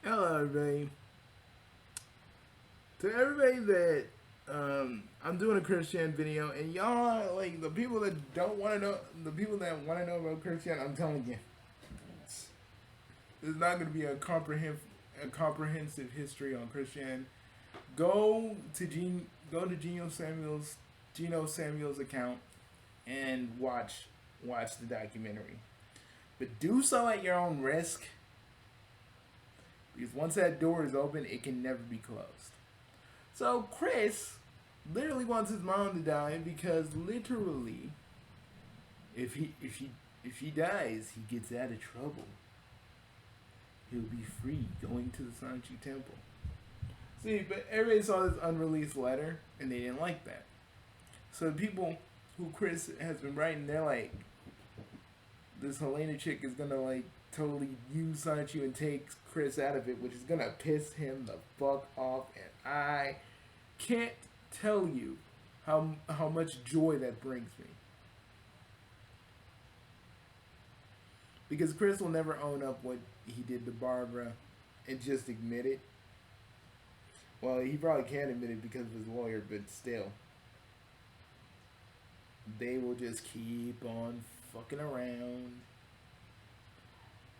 Hello, everybody. To everybody that I'm doing a Christian video, and y'all like the people that don't want to know, the people that want to know about Christian, I'm telling you, there's not going to be a comprehensive history on Christian. Go to Geno Samuel's account and watch the documentary, but do so at your own risk because once that door is open, it can never be closed. So Chris literally wants his mom to die because literally, if he dies, he gets out of trouble. He'll be free going to the Sanchi Temple. See, but everybody saw this unreleased letter and they didn't like that. So the people who Chris has been writing, they're like, this Helena chick is gonna like totally use Sanchi and take Chris out of it, which is gonna piss him the fuck off, and I can't tell you how much joy that brings me. Because Chris will never own up what he did to Barbara and just admit it. Well, he probably can't admit it because of his lawyer, but still. They will just keep on fucking around.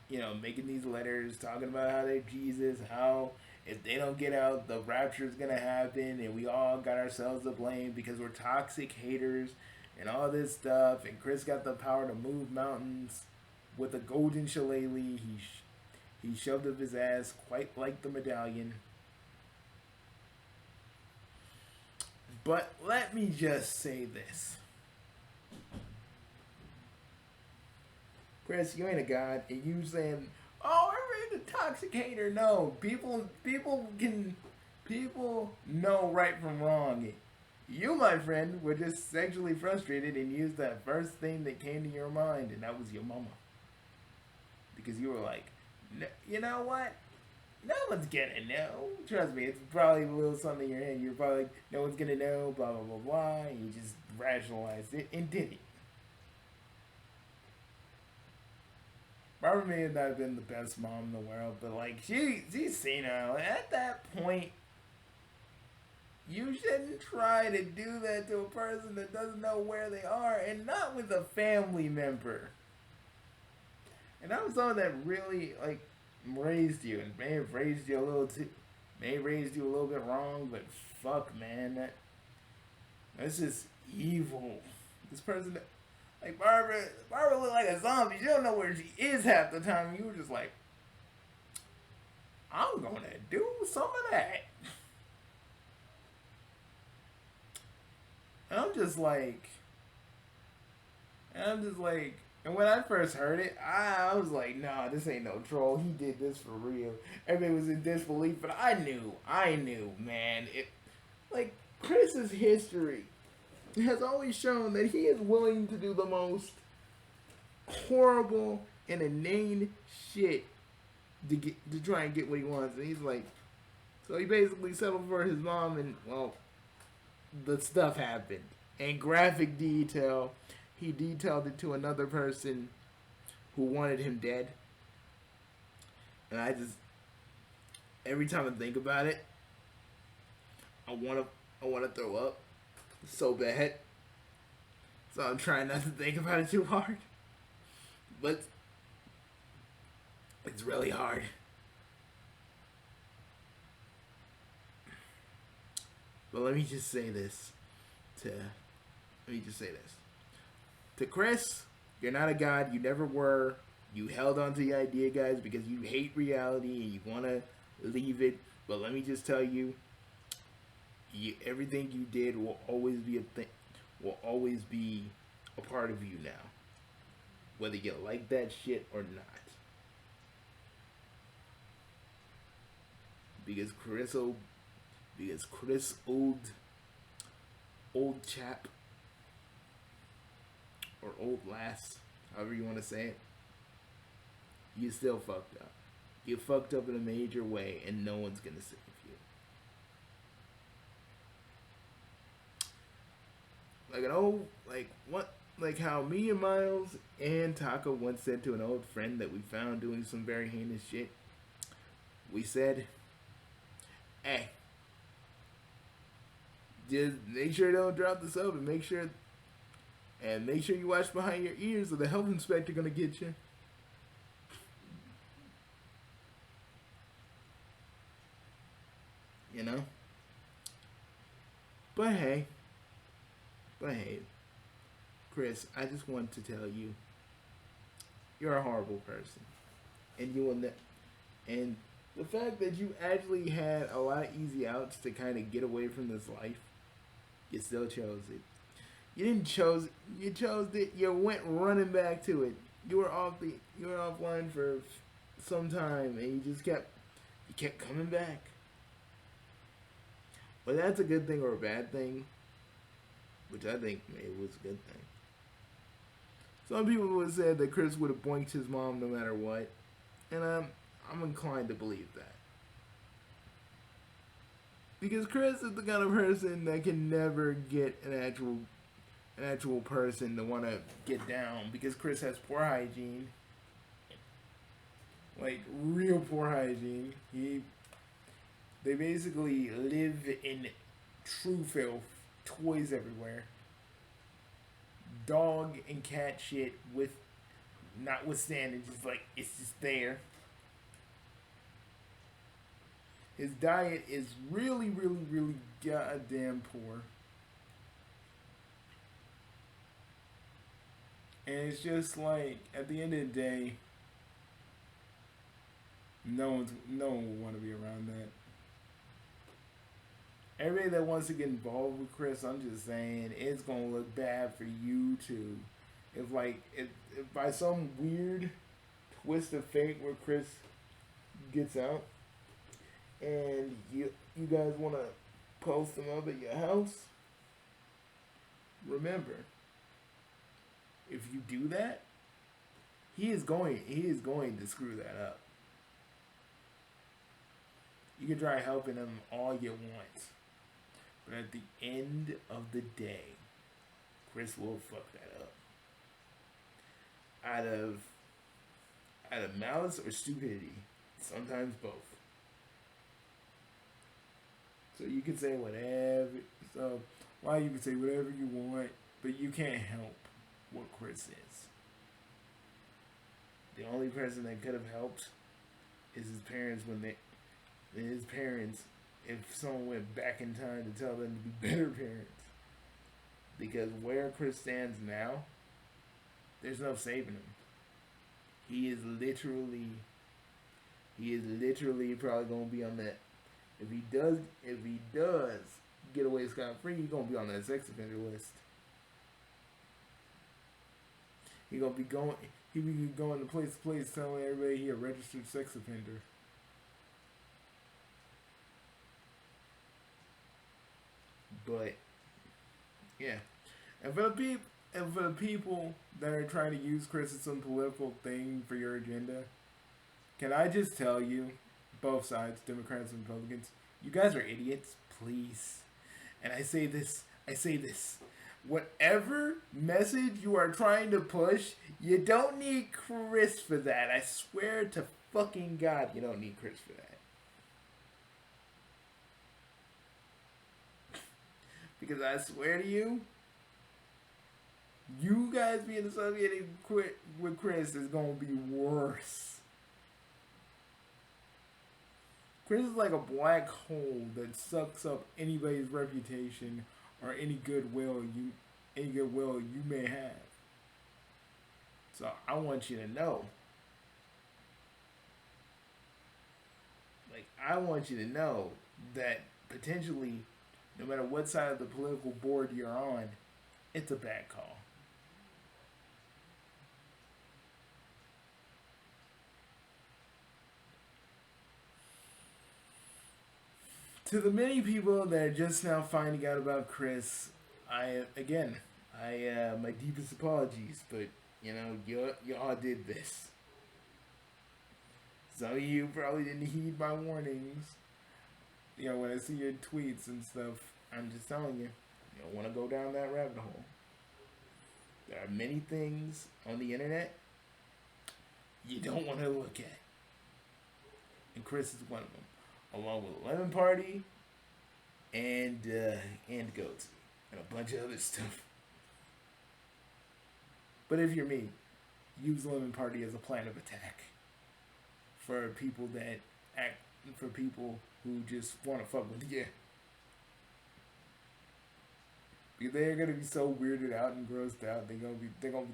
You know, making these letters, talking about how they're Jesus, how if they don't get out, the rapture is going to happen, and we all got ourselves to blame because we're toxic haters and all this stuff. And Chris got the power to move mountains with a golden shillelagh. He shoved up his ass quite like the medallion. But let me just say this. Chris, you ain't a god, and you saying, "Oh, I'm a toxic hater." No, people know right from wrong. You, my friend, were just sexually frustrated and used that first thing that came to your mind, and that was your mama, because you were like, you know what? No one's gonna know. Trust me, it's probably a little something in your head. You're probably like, no one's gonna know, blah blah blah blah. And you just rationalized it and did it. Barbara may have not been the best mom in the world, but like she's senile. At that point, you shouldn't try to do that to a person that doesn't know where they are, and not with a family member. And that was someone that really like raised you, and may have raised you a little too, may have raised you a little bit wrong, but fuck, man, that's just evil. This person. Like Barbara looked like a zombie. You don't know where she is half the time. You were just like, I'm gonna do some of that. And and when I first heard it, I was like, nah, this ain't no troll. He did this for real. Everybody was in disbelief, but I knew, man. It, like, Chris's history has always shown that he is willing to do the most horrible and inane shit to try and get what he wants. And he's like, so he basically settled for his mom, and well, the stuff happened. And graphic detail, he detailed it to another person who wanted him dead. And every time I think about it, I wanna throw up so bad. So I'm trying not to think about it too hard. But it's really hard. But let me just say this to Chris, you're not a god, you never were. You held on to the idea, guys, because you hate reality and you want to leave it. But let me just tell you, everything you did will always be a part of you now, whether you like that shit or not. Because Chris old chap or old lass, however you want to say it, you still fucked up. You fucked up in a major way, and no one's gonna save you. Like how me and Miles and Taco once said to an old friend that we found doing some very heinous shit. We said, hey, just make sure don't drop the soap and make sure you watch behind your ears or the health inspector gonna get you. You know? But hey, but hey, Chris, I just want to tell you, you're a horrible person, and you will and the fact that you actually had a lot of easy outs to kind of get away from this life, you still chose it. You didn't chose. You chose it. You went running back to it. You were off the. You were offline for some time, and you just kept. You kept coming back. But that's a good thing or a bad thing, which I think it was a good thing. Some people would have said that Chris would have boinked his mom no matter what, and I'm inclined to believe that. Because Chris is the kind of person that can never get an actual person to want to get down because Chris has poor hygiene, like real poor hygiene. They basically live in true filth, toys everywhere, dog and cat shit with notwithstanding, just like it's just there. His diet is really, really, really goddamn poor. And it's just like at the end of the day, no one will want to be around that. Everybody that wants to get involved with Chris, I'm just saying, it's gonna look bad for you too. If by some weird twist of fate where Chris gets out and you guys wanna post him up at your house, remember, if you do that, he is going to screw that up. You can try helping him all you want. But at the end of the day, Chris will fuck that up. Out of malice or stupidity. Sometimes both. So you can say whatever. So why you can say whatever you want, but you can't help what Chris is. The only person that could have helped is his parents if someone went back in time to tell them to be better parents. Because where Chris stands now, there's no saving him. He is literally probably gonna be on that. If he does get away scot free, he's gonna be on that sex offender list. He be going to place telling everybody he a registered sex offender. But yeah, and for the people that are trying to use Chris as some political thing for your agenda, can I just tell you, both sides, Democrats and Republicans, you guys are idiots, please. And I say this, whatever message you are trying to push, you don't need Chris for that. I swear to fucking God, you don't need Chris for that. Because I swear to you, you guys being associated with Chris is going to be worse. Chris is like a black hole that sucks up anybody's reputation or any goodwill you may have. So I want you to know. I want you to know that potentially, no matter what side of the political board you're on, it's a bad call. To the many people that are just now finding out about Chris, my deepest apologies, but y'all did this. Some of you probably didn't heed my warnings. When I see your tweets and stuff, I'm just telling you don't want to go down that rabbit hole. There are many things on the internet you don't want to look at. and Chris is one of them, along with Lemon Party and Goats and a bunch of other stuff. But if you're me, use Lemon Party as a plan of attack for people that act for people who just want to fuck with you. Because they're gonna be so weirded out and grossed out, they're gonna be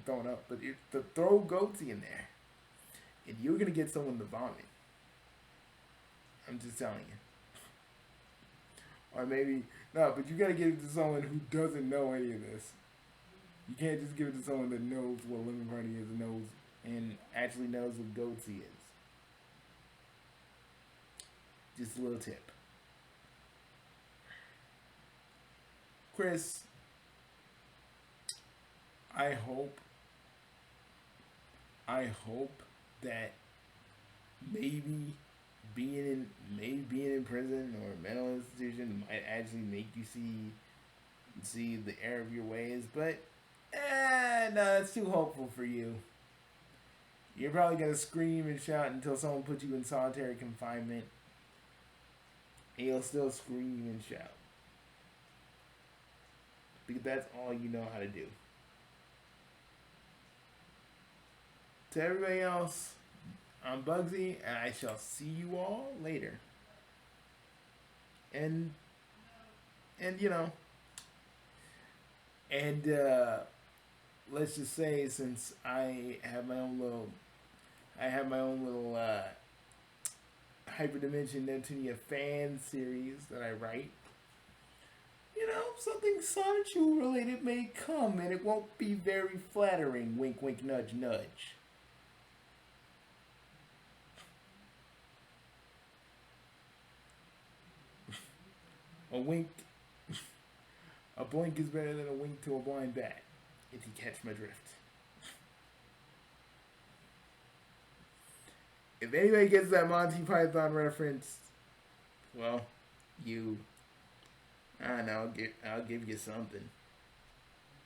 thrown up. But if to throw Goatsy in there, and you're gonna get someone to vomit. I'm just telling you. Or maybe no, but you gotta give it to someone who doesn't know any of this. You can't just give it to someone that knows what Lemon Party is and actually knows what Goatsy is. Just a little tip. Chris, I hope that maybe being in prison or a mental institution might actually make you see the error of your ways, but no, that's too hopeful for you. You're probably gonna scream and shout until someone puts you in solitary confinement, and you'll still scream and shout because that's all you know how to do. To everybody else, I'm Bugsy, and I shall see you all later. And you know, and let's just say since I have my own little Hyperdimension Neptunia fan series that I write. You know, something Sonichu related may come, and it won't be very flattering. Wink, wink, nudge, nudge. A wink, a blink is better than a wink to a blind bat, if you catch my drift. If anybody gets that Monty Python reference, well, I don't know, I'll give you something.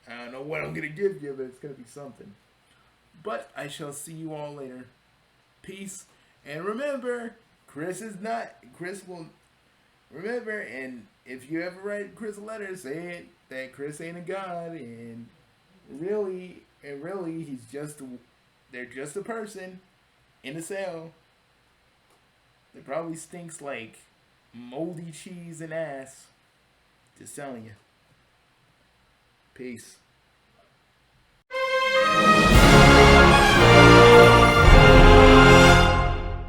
I don't know what I'm gonna give you, but it's gonna be something. But I shall see you all later. Peace, and remember, Chris will remember, and if you ever write Chris a letter, say it that Chris ain't a god, and really, they're just a person in a cell that probably stinks like moldy cheese and ass. Just telling you. Peace.